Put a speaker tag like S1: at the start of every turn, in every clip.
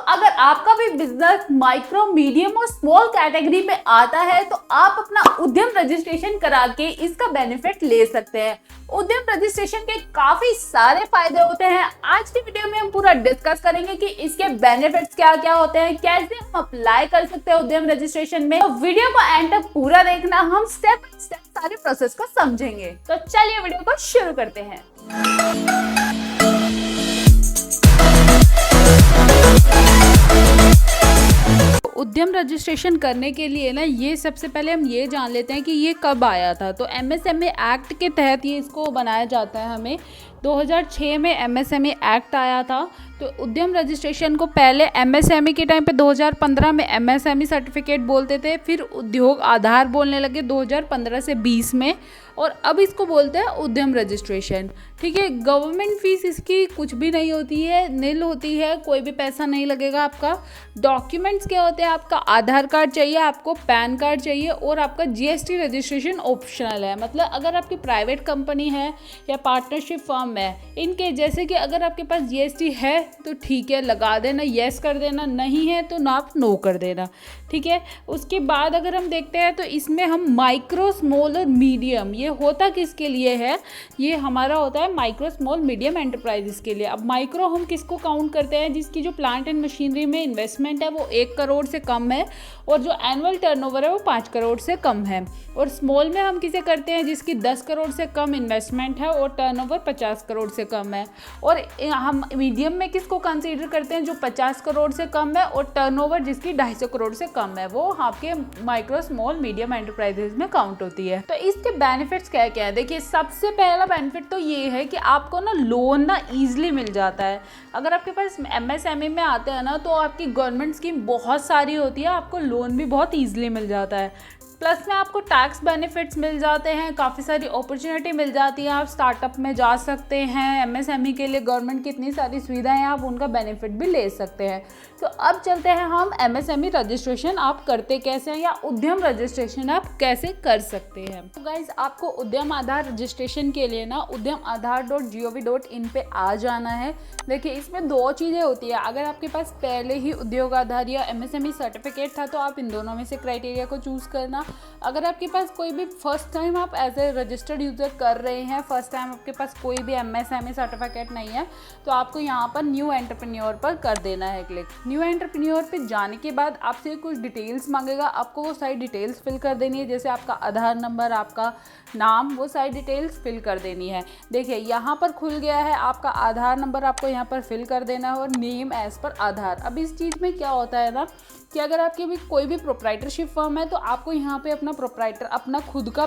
S1: अगर आपका भी बिजनेस माइक्रो, मीडियम और स्मॉल कैटेगरी में आता है तो आप अपना उद्यम रजिस्ट्रेशन करा के इसका बेनिफिट ले सकते हैं। उद्यम रजिस्ट्रेशन के काफी सारे फायदे होते हैं। आज की वीडियो में हम पूरा डिस्कस करेंगे कि इसके बेनिफिट्स क्या क्या होते हैं, कैसे हम अप्लाई कर सकते हैं उद्यम रजिस्ट्रेशन में। तो वीडियो को एंड तक पूरा देखना, हम स्टेप बाय स्टेप सारे प्रोसेस को समझेंगे। तो चलिए वीडियो को शुरू करते हैं। उद्यम रजिस्ट्रेशन करने के लिए ना, ये सबसे पहले हम ये जान लेते हैं कि ये कब आया था। तो एमएसएमई एक्ट के तहत ये इसको बनाया जाता है। हमें 2006 में एमएसएमई एक्ट आया था। तो उद्यम रजिस्ट्रेशन को पहले एमएसएमई के टाइम पे 2015 में एमएसएमई सर्टिफिकेट बोलते थे, फिर उद्योग आधार बोलने लगे 2015 से 20 में, और अब इसको बोलते हैं उद्यम रजिस्ट्रेशन। ठीक है, गवर्नमेंट फीस इसकी कुछ भी नहीं होती है, नील होती है, कोई भी पैसा नहीं लगेगा आपका। डॉक्यूमेंट्स क्या होते हैं, आपका आधार कार्ड चाहिए, आपको पैन कार्ड चाहिए, और आपका जीएसटी रजिस्ट्रेशन ऑप्शनल है। मतलब अगर आपकी प्राइवेट कंपनी है या पार्टनरशिप फर्म है, इनके जैसे कि अगर आपके पास जीएसटी है तो ठीक है, लगा देना, येस कर देना, नहीं है तो ना आप नो कर देना। ठीक है, उसके बाद अगर हम देखते हैं तो इसमें हम माइक्रो, स्मॉल और मीडियम, ये होता किसके लिए है, ये हमारा होता है माइक्रो, स्मॉल, मीडियम एंटरप्राइजेस के लिए। अब माइक्रो हम किसको काउंट करते हैं, जिसकी जो प्लांट एंड मशीनरी में इन्वेस्टमेंट है वो 1 करोड़ से कम है और जो एनुअल टर्नओवर है वो 5 करोड़ से कम है। और स्मॉल में हम किसे करते हैं, जिसकी 10 करोड़ से कम इन्वेस्टमेंट है और टर्नओवर 50 करोड़ से कम है। और हम मीडियम में किसको कंसीडर करते हैं, जो 50 करोड़ से कम है और टर्नओवर जिसकी 250 करोड़ से कम है, वो आपके माइक्रो, स्मॉल, मीडियम एंटरप्राइजेस में काउंट होती है। तो इसके बेनिफिट्स क्या क्या है, देखिए सबसे पहला बेनिफिट तो ये है कि आपको ना लोन ना ईजिली मिल जाता है। अगर आपके पास एमएसएमई में आते हैं ना, तो आपकी गवर्नमेंट स्कीम बहुत सारी होती है, आपको लोन भी बहुत ईजिली मिल जाता है। प्लस में आपको टैक्स बेनिफिट्स मिल जाते हैं, काफ़ी सारी अपॉर्चुनिटी मिल जाती है, आप स्टार्टअप में जा सकते हैं। एमएसएमई के लिए गवर्नमेंट की इतनी सारी सुविधाएं हैं, आप उनका बेनिफिट भी ले सकते हैं। तो अब चलते हैं हम एमएसएमई रजिस्ट्रेशन आप करते कैसे हैं, या उद्यम रजिस्ट्रेशन आप कैसे कर सकते हैं। तो गाइज, आपको उद्यम आधार रजिस्ट्रेशन के लिए ना udyam-aadhar.gov.in पे आ जाना है। देखिए, इसमें 2 चीज़ें होती है। अगर आपके पास पहले ही उद्योग आधार या एमएसएमई सर्टिफिकेट था तो आप इन दोनों में से क्राइटेरिया को चूज़ करना। अगर आपके पास कोई भी फर्स्ट टाइम आप एज ए रजिस्टर्ड यूज़र कर रहे हैं, फर्स्ट टाइम आपके पास कोई भी एमएसएमई सर्टिफिकेट नहीं है, तो आपको यहाँ पर न्यू एंटरप्रेन्योर पर कर देना है क्लिक। न्यू एंटरप्रेन्योर पे जाने के बाद आपसे कुछ डिटेल्स मांगेगा, आपको वो सारी डिटेल्स फिल कर देनी है, जैसे आपका आधार नंबर, आपका नाम, वो सारी डिटेल्स फिल कर देनी है। देखिए, यहाँ पर खुल गया है, आपका आधार नंबर आपको यहाँ पर फिल कर देना है और नेम एज पर आधार। अब इस चीज़ में क्या होता है ना, कि अगर आपकी भी कोई भी प्रोप्राइटरशिप फर्म है तो आपको यहाँ पे अपना खुद का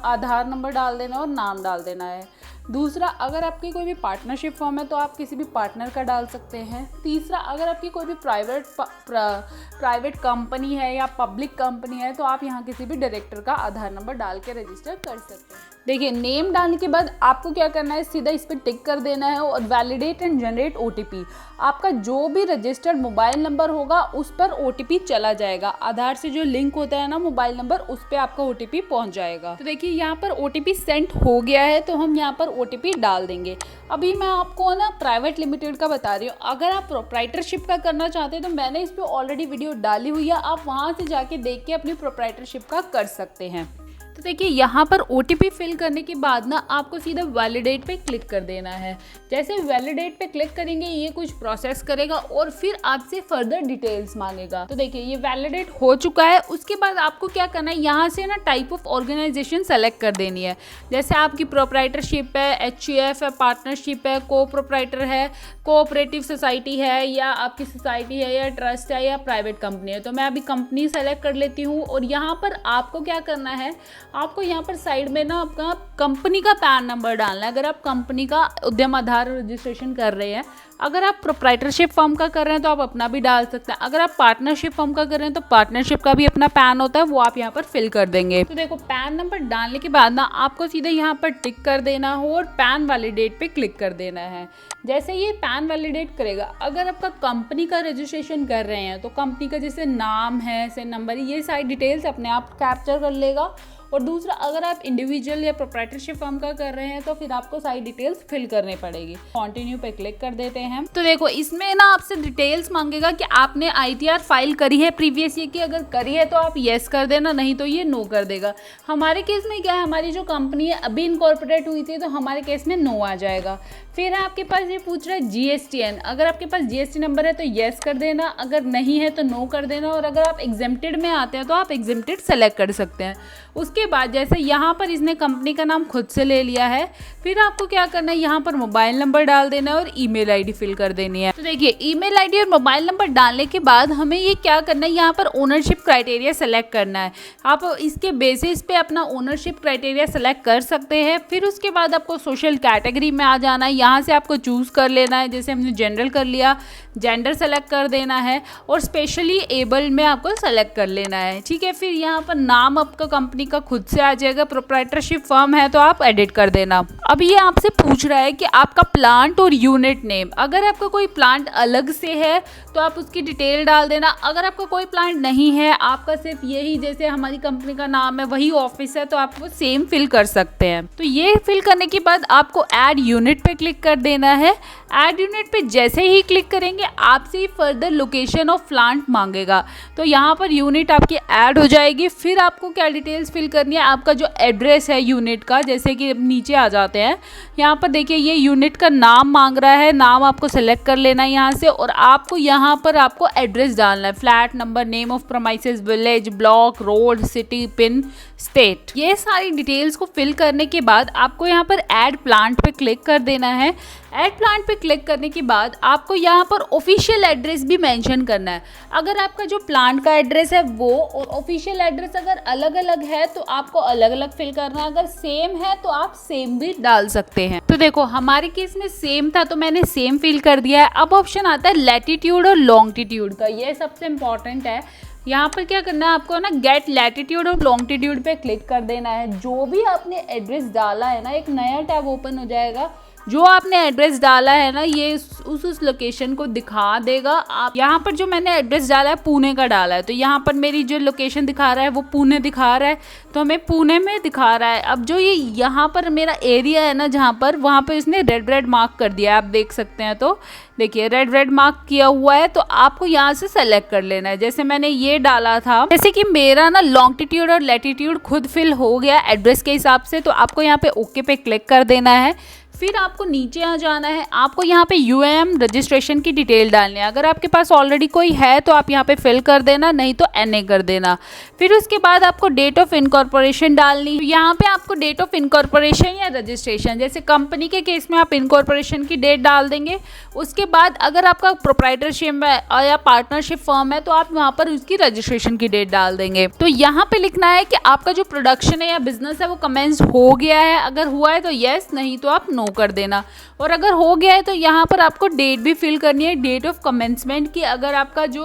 S1: आधार नंबर डाल देना और नाम डाल देना है। दूसरा, अगर आपकी कोई भी पार्टनरशिप फर्म है तो आप किसी भी पार्टनर का डाल सकते हैं। तीसरा, अगर आपकी कोई भी प्राइवेट कंपनी है या पब्लिक कंपनी है तो आप यहाँ किसी भी डायरेक्टर का आधार नंबर डाल के रजिस्टर कर सकते हैं। देखिए, नेम डालने के बाद आपको क्या करना है, सीधा इस पर टिक कर देना है और वैलिडेट एंड जनरेट ओटीपी। आपका जो भी रजिस्टर्ड मोबाइल नंबर होगा उस पर ओटीपी चला जाएगा। आधार से जो लिंक होता है ना मोबाइल नंबर, उस पर आपका ओटीपी पहुंच जाएगा। तो देखिए, यहाँ पर ओटीपी सेंड हो गया है, तो हम यहाँ पर ओटीपी डाल देंगे। अभी मैं आपको ना प्राइवेट लिमिटेड का बता रही हूँ। अगर आप प्रोप्राइटरशिप का करना चाहते हैं तो मैंने इस पर ऑलरेडी वीडियो डाली हुई है, आप वहाँ से जाके देख के अपनी प्रोप्राइटरशिप का कर सकते हैं। तो देखिए, यहाँ पर ओटीपी फिल करने के बाद ना आपको सीधा वैलिडेट पे क्लिक कर देना है। जैसे वैलिडेट पे क्लिक करेंगे, ये कुछ प्रोसेस करेगा और फिर आपसे फर्दर डिटेल्स मांगेगा। तो देखिए, ये वैलिडेट हो चुका है। उसके बाद आपको क्या करना है, यहाँ से ना टाइप ऑफ ऑर्गेनाइजेशन सेलेक्ट कर देनी है। जैसे आपकी प्रोप्राइटरशिप है, एचयूएफ है, पार्टनरशिप है, को प्रोप्राइटर है, कोऑपरेटिव सोसाइटी है, या आपकी सोसाइटी है, या ट्रस्ट है, या प्राइवेट कंपनी है। तो मैं अभी कंपनी सेलेक्ट कर लेती हूँ। और यहाँ पर आपको क्या करना है, आपको यहाँ पर साइड में ना आपका कंपनी का पैन नंबर डालना है। अगर आप कंपनी का उद्यम आधार रजिस्ट्रेशन कर रहे हैं, अगर आप प्रोप्राइटरशिप फर्म का कर रहे हैं तो आप अपना भी डाल सकते हैं। अगर आप पार्टनरशिप फर्म का कर रहे हैं तो पार्टनरशिप का भी अपना पैन होता है, वो आप यहाँ पर फिल कर देंगे। तो देखो, पैन नंबर डालने के बाद ना आपको सीधे यहाँ पर टिक कर देना हो और पैन वैलिडेट पे क्लिक कर देना है। जैसे ये पैन वैलिडेट करेगा, अगर आपका कंपनी का रजिस्ट्रेशन कर रहे हैं तो कंपनी का जैसे नाम है, से नंबर, ये सारी डिटेल्स अपने आप कैप्चर कर लेगा। और दूसरा, अगर आप इंडिविजुअल या प्रोप्राइटरशिप फर्म का कर रहे हैं तो फिर आपको सारी डिटेल्स फिल करनी पड़ेगी। कंटिन्यू पे क्लिक कर देते हैं। तो देखो इसमें ना आपसे डिटेल्स मांगेगा कि आपने ITR फाइल करी है प्रीवियस ईयर की, अगर करी है तो आप येस कर देना, नहीं तो ये नो कर देगा। हमारे केस में क्या है, हमारी जो कंपनी है अभी इनकॉर्पोरेट हुई थी, तो हमारे केस में नो आ जाएगा। फिर आपके पास ये पूछ रहा है GSTN, अगर आपके पास GST नंबर है तो येस कर देना, अगर नहीं है तो नो कर देना, और अगर आप एग्जेम्प्टेड में आते हैं तो आप एग्जेम्प्टेड सेलेक्ट कर सकते हैं। उसके बाद जैसे यहाँ पर इसने कंपनी का नाम खुद से ले लिया है, फिर आपको क्या करना है, यहाँ पर मोबाइल नंबर डाल देना है और ईमेल आईडी फिल कर देनी है। तो देखिए ईमेल आईडी और मोबाइल नंबर डालने के बाद हमें ये क्या करना है, यहाँ पर ओनरशिप क्राइटेरिया सेलेक्ट करना है। आप इसके बेसिस पे अपना ओनरशिप क्राइटेरिया सेलेक्ट कर सकते हैं। फिर उसके बाद आपको सोशल कैटेगरी में आ जाना है, यहाँ से आपको चूज़ कर लेना है, जैसे हमने जनरल कर लिया, जेंडर सेलेक्ट कर देना है, और स्पेशली एबल्ड में आपको सेलेक्ट कर लेना है। ठीक है, फिर यहाँ पर नाम आपका कंपनी का खुद से आ जाएगा, प्रोप्राइटरशिप फर्म है तो आप एडिट कर देना। अब ये आपसे पूछ रहा है कि आपका प्लांट और यूनिट नेम, अगर आपका कोई प्लांट अलग से है तो आप उसकी डिटेल डाल देना। अगर आपका कोई प्लांट नहीं है, आपका सिर्फ यही जैसे हमारी कंपनी का नाम है वही ऑफिस है, तो आप वो सेम फिल कर सकते हैं। तो ये फिल करने के बाद आपको ऐड यूनिट पे क्लिक कर देना है। ऐड यूनिट पे जैसे ही क्लिक करेंगे आपसे फर्दर लोकेशन ऑफ प्लांट मांगेगा, तो यहाँ पर यूनिट आपकी ऐड हो जाएगी। फिर आपको क्या डिटेल्स फिल करनी है, आपका जो एड्रेस है यूनिट का, जैसे कि नीचे आ जाते हैं, यहाँ पर देखिए ये यूनिट का नाम मांग रहा है, नाम आपको सेलेक्ट कर लेना है यहाँ से, और आपको यहाँ पर आपको एड्रेस डालना है, flat number, name of premises, village, block, road, city, pin, state. ये सारी डिटेल्स को फिल करने के बाद आपको यहाँ पर ऐड प्लांट पे क्लिक कर देना है। ऐड प्लांट पे क्लिक करने के बाद आपको यहाँ पर ऑफिशियल एड्रेस भी मेंशन करना है। अगर आपका जो प्लांट का एड्रेस है वो और ऑफिशियल एड्रेस अगर अलग अलग है तो आपको अलग अलग फिल करना है, अगर सेम है तो आप सेम भी डाल सकते हैं। तो देखो हमारे केस में सेम था तो मैंने सेम फिल कर दिया है। अब ऑप्शन आता है लैटिट्यूड और लॉन्गिट्यूड का, ये सबसे इम्पॉर्टेंट है। यहाँ पर क्या करना है, आपको ना गेट लैटिट्यूड और लॉन्गिट्यूड पे क्लिक कर देना है। जो भी आपने एड्रेस डाला है ना, एक नया टैब ओपन हो जाएगा, जो आपने एड्रेस डाला है ना ये उस लोकेशन को दिखा देगा। आप यहाँ पर जो मैंने एड्रेस डाला है पुणे का डाला है, तो यहाँ पर मेरी जो लोकेशन दिखा रहा है वो पुणे दिखा रहा है, तो हमें पुणे में दिखा रहा है। अब जो ये यहाँ पर मेरा एरिया है ना जहाँ पर, वहाँ पर इसने रेड मार्क कर दिया है, आप देख सकते हैं। तो देखिए रेड मार्क किया हुआ है, तो आपको यहाँ से सेलेक्ट कर लेना है। जैसे मैंने ये डाला था, जैसे कि मेरा ना लॉन्गिट्यूड और लैटिट्यूड खुद फिल हो गया एड्रेस के हिसाब से, तो आपको यहाँ पे ओके पे क्लिक कर देना है। फिर आपको नीचे आ जाना है, आपको यहाँ पे UAM रजिस्ट्रेशन की डिटेल डालनी है। अगर आपके पास ऑलरेडी कोई है तो आप यहाँ पे फिल कर देना, नहीं तो NA कर देना। फिर उसके बाद आपको डेट ऑफ इनकॉर्पोरेशन डालनी है। यहाँ पे आपको डेट ऑफ इनकॉर्पोरेशन या रजिस्ट्रेशन, जैसे कंपनी के केस में आप इनकॉर्पोरेशन की डेट डाल देंगे। उसके बाद अगर आपका प्रोप्राइटरशिप है या पार्टनरशिप फर्म है तो आप वहाँ पर उसकी रजिस्ट्रेशन की डेट डाल देंगे। तो यहाँ पे लिखना है कि आपका जो प्रोडक्शन है या बिजनेस है वो कमेंस हो गया है, अगर हुआ है तो येस, नहीं तो आप नो कर देना। और अगर हो गया है तो यहाँ पर आपको डेट भी फिल करनी है, डेट ऑफ कमेंसमेंट की, अगर आपका जो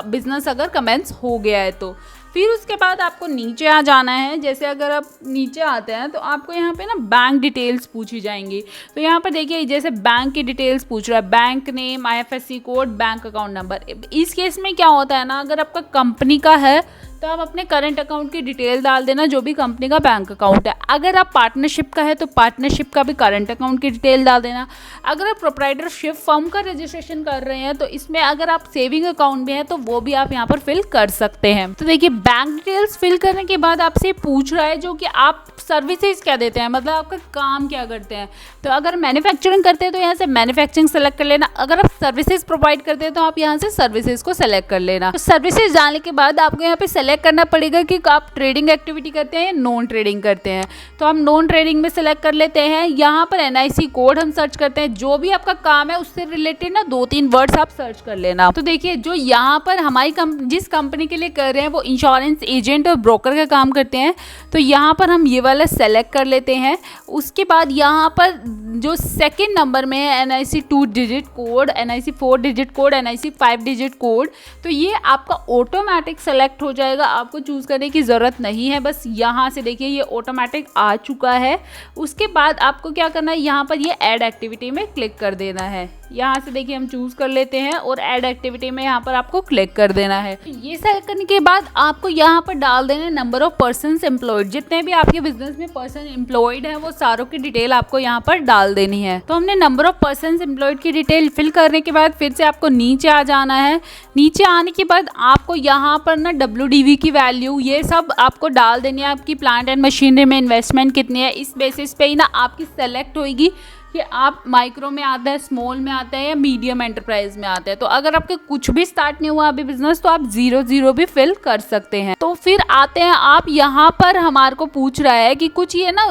S1: बिजनेस अगर कमेंस हो गया है तो। फिर उसके बाद आपको नीचे आ जाना है। जैसे अगर आप नीचे आते हैं तो आपको यहाँ पे ना बैंक डिटेल्स पूछी जाएंगी। तो यहाँ पर देखिए जैसे बैंक की डिटेल्स पूछ रहा है, bank name, IFSC code, bank account number. इस केस में क्या होता है ना, अगर आपका कंपनी का है तो आप अपने करंट अकाउंट की डिटेल डाल देना, जो भी कंपनी का बैंक अकाउंट है। अगर आप पार्टनरशिप का है तो पार्टनरशिप का भी करंट अकाउंट की डिटेल डाल देना। अगर आप प्रोप्राइटरशिप फर्म का रजिस्ट्रेशन कर रहे हैं तो इसमें अगर आप सेविंग अकाउंट में है तो वो भी आप यहाँ पर फिल कर सकते हैं। तो देखिए बैंक डिटेल्स फिल करने के बाद आपसे पूछ रहा है जो कि आप सर्विसेज क्या देते हैं, मतलब आपका काम क्या करते हैं। तो अगर मैन्युफैक्चरिंग करते हैं तो यहाँ से मैन्युफैक्चरिंग सेलेक्ट कर लेना। अगर आप सर्विसेज प्रोवाइड करते हैं तो आप यहाँ से सर्विसेज को सेलेक्ट कर लेना। तो सर्विसेज डालने के बाद आपको यहाँ पे सेलेक्ट करना पड़ेगा कि आप ट्रेडिंग एक्टिविटी करते हैं या नॉन ट्रेडिंग करते हैं। तो हम नॉन ट्रेडिंग में सेलेक्ट कर लेते हैं। यहाँ पर NIC कोड हम सर्च करते हैं। जो भी आपका काम है उससे रिलेटेड ना 2-3 वर्ड्स आप सर्च कर लेना। तो देखिए जो यहाँ पर हमारी जिस कंपनी के लिए कर रहे हैं वो इंश्योरेंस एजेंट और ब्रोकर का काम करते हैं, तो यहाँ पर हम ये वाला सेलेक्ट कर लेते हैं। उसके बाद यहाँ पर जो सेकेंड नंबर में है NIC 2 digit code, NIC 4 digit code, NIC 5 digit code, तो ये आपका ऑटोमेटिक सेलेक्ट हो जाएगा, आपको चूज़ करने की ज़रूरत नहीं है। बस यहाँ से देखिए ये ऑटोमेटिक आ चुका है। उसके बाद आपको क्या करना है, यहाँ पर ये ऐड एक्टिविटी में क्लिक कर देना है। यहाँ से देखिए हम चूज़ कर लेते हैं और ऐड एक्टिविटी में यहाँ पर आपको क्लिक कर देना है। ये सेलेक्ट करने के बाद आपको यहाँ पर डाल देना नंबर ऑफ पर्सन्स एम्प्लॉयड, जितने भी आपके बिजनेस बिजनेस में पर्सन एम्प्लॉयड है वो सारों की डिटेल आपको यहाँ पर डाल देनी है। तो हमने नंबर ऑफ पर्सन एम्प्लॉयड की डिटेल फिल करने के बाद फिर से आपको नीचे आ जाना है। नीचे आने के बाद आपको यहाँ पर ना WDV की वैल्यू ये सब आपको डाल देनी है। आपकी प्लांट एंड मशीनरी में इन्वेस्टमेंट कितनी है, इस बेसिस पे ही ना आपकी सेलेक्ट होगी कि आप माइक्रो में आते हैं, स्मॉल में आते हैं या मीडियम एंटरप्राइज में आते हैं। तो अगर आपके कुछ भी स्टार्ट नहीं हुआ अभी बिजनेस तो आप 0 भी फिल कर सकते हैं। तो फिर आते हैं आप यहाँ पर हमारे को पूछ रहा है कि कुछ ये ना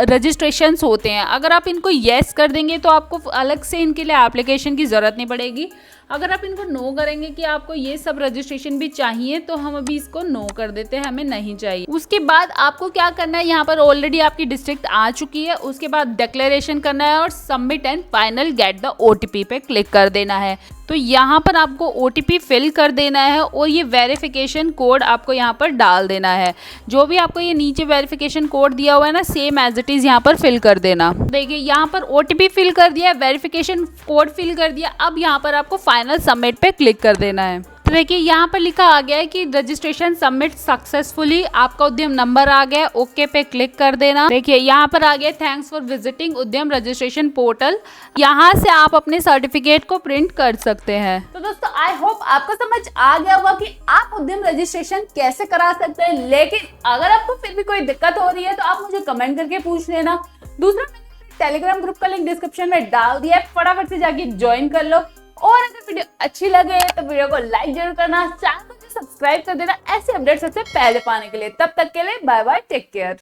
S1: रजिस्ट्रेशंस होते हैं, अगर आप इनको येस कर देंगे तो आपको अलग से इनके लिए एप्लीकेशन की ज़रूरत नहीं पड़ेगी। अगर आप इनको नो करेंगे कि आपको ये सब रजिस्ट्रेशन भी चाहिए तो हम अभी इसको नो कर देते हैं, हमें नहीं चाहिए। उसके बाद आपको क्या करना है, यहाँ पर ऑलरेडी आपकी डिस्ट्रिक्ट आ चुकी है, उसके बाद डिक्लेरेशन करना है और submit and final get the OTP पे क्लिक कर देना है। तो यहाँ पर आपको OTP फिल कर देना है और ये वेरिफिकेशन कोड आपको यहाँ पर डाल देना है। जो भी आपको ये नीचे वेरिफिकेशन कोड दिया हुआ है ना, सेम एज इट इज़ यहाँ पर फिल कर देना। देखिए यहाँ पर OTP फिल कर दिया, वेरिफिकेशन कोड फिल कर दिया। अब यहाँ पर आपको फाइनल सबमिट पे क्लिक कर देना है। तो देखिए यहाँ पर लिखा आ गया है कि रजिस्ट्रेशन सबमिट सक्सेसफुली, आपका उद्यम नंबर आ गया, ओके पे क्लिक कर देना। देखिए यहाँ पर आ गया थैंक्स फॉर विजिटिंग उद्यम रजिस्ट्रेशन पोर्टल, यहाँ से आप अपने सर्टिफिकेट को प्रिंट कर सकते हैं। तो दोस्तों आई होप आपको समझ आ गया होगा कि आप उद्यम रजिस्ट्रेशन कैसे करा सकते हैं। लेकिन अगर आपको फिर भी कोई दिक्कत हो रही है तो आप मुझे कमेंट करके पूछ लेना। दूसरा, मैंने टेलीग्राम ग्रुप का लिंक डिस्क्रिप्शन में डाल दिया है, फटाफट से जाके ज्वाइन कर लो। और अगर वीडियो अच्छी लगे तो वीडियो को लाइक जरूर करना, चैनल को सब्सक्राइब कर देना ऐसे अपडेट सबसे पहले पाने के लिए। तब तक के लिए बाय बाय, टेक केयर।